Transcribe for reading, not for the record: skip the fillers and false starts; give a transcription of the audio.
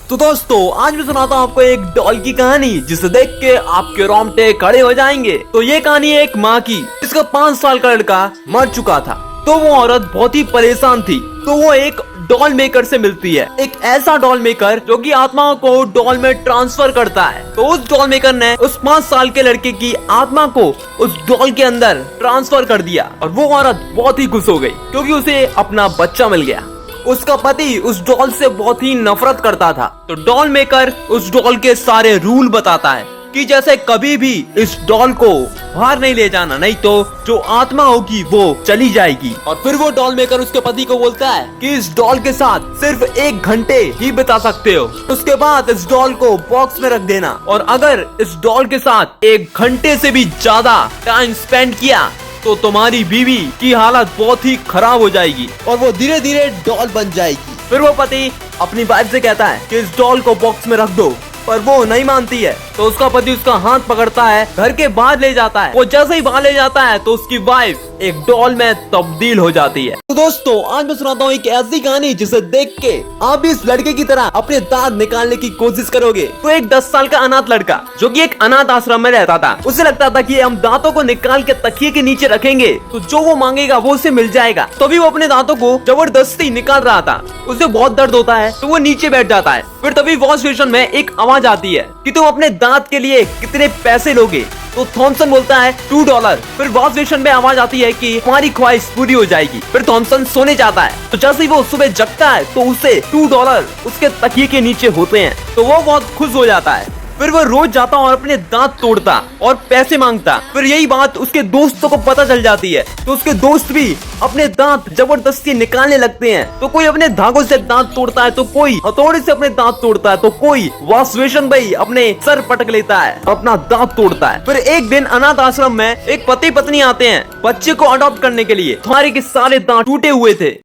तो दोस्तों आज मैं सुनाता हूँ आपको एक डॉल की कहानी जिसे देख के आपके रोंगटे खड़े हो जाएंगे। तो ये कहानी है एक माँ की जिसका 5 साल का लड़का मर चुका था। तो वो औरत बहुत ही परेशान थी। तो वो एक डॉल मेकर से मिलती है, एक ऐसा डॉल मेकर जो कि आत्माओं को डॉल में ट्रांसफर करता है। तो उस डॉल मेकर ने उस 5 साल के लड़के की आत्मा को उस डॉल के अंदर ट्रांसफर कर दिया और वो औरत बहुत ही खुश हो गई क्योंकि उसे अपना बच्चा मिल गया। उसका पति उस डॉल से बहुत ही नफरत करता था। तो डॉल मेकर उस डॉल के सारे रूल बताता है कि जैसे कभी भी इस डॉल को बाहर नहीं ले जाना, नहीं तो जो आत्मा होगी वो चली जाएगी। और फिर वो डॉल मेकर उसके पति को बोलता है कि इस डॉल के साथ सिर्फ 1 घंटे ही बिता सकते हो, उसके बाद इस डॉल को बॉक्स में रख देना। और अगर इस डॉल के साथ 1 घंटे से भी ज्यादा टाइम स्पेंड किया तो तुम्हारी बीवी की हालत बहुत ही खराब हो जाएगी और वो धीरे धीरे डॉल बन जाएगी। फिर वो पति अपनी वाइफ से कहता है कि इस डॉल को बॉक्स में रख दो, पर वो नहीं मानती है। तो उसका पति उसका हाथ पकड़ता है, घर के बाहर ले जाता है। वो जैसे ही बाहर ले जाता है तो उसकी वाइफ एक डॉल में तब्दील हो जाती है। तो दोस्तों आज मैं सुनाता हूँ एक ऐसी कहानी जिसे देख के आप भी इस लड़के की तरह अपने दांत निकालने की कोशिश करोगे। तो एक 10 साल का अनाथ लड़का जो कि एक अनाथ आश्रम में रहता था, उसे लगता था कि हम दांतों को निकाल के तकिए के नीचे रखेंगे तो जो वो मांगेगा वो उसे मिल जाएगा। तभी वो अपने दांतों को जबरदस्ती निकाल रहा था। उसे बहुत दर्द होता है तो वो नीचे बैठ जाता है। फिर तभी वॉश बेसिन में एक आवाज आती है कि तुम अपने दांत के लिए कितने पैसे लोगे। तो थॉमसन बोलता है $2। फिर वॉश बेसिन में आवाज आती है कि तुम्हारी ख्वाहिश पूरी हो जाएगी। फिर थॉमसन सोने जाता है। तो जैसे ही वो सुबह जगता है तो उसे $2 उसके तकिए के नीचे होते हैं। तो वो बहुत खुश हो जाता है। फिर वो रोज जाता और अपने दांत तोड़ता और पैसे मांगता। फिर यही बात उसके दोस्तों को पता चल जाती है तो उसके दोस्त भी अपने दांत जबरदस्ती निकालने लगते हैं। तो कोई अपने धागों से दांत तोड़ता है, तो कोई हथौड़े से अपने दांत तोड़ता है, तो कोई वॉश बेसिन भाई अपने सर पटक लेता है और अपना दांत तोड़ता है। फिर एक दिन अनाथ आश्रम में एक पति पत्नी आते हैं बच्चे को अडॉप्ट करने के लिए। तुम्हारे के सारे दांत टूटे हुए थे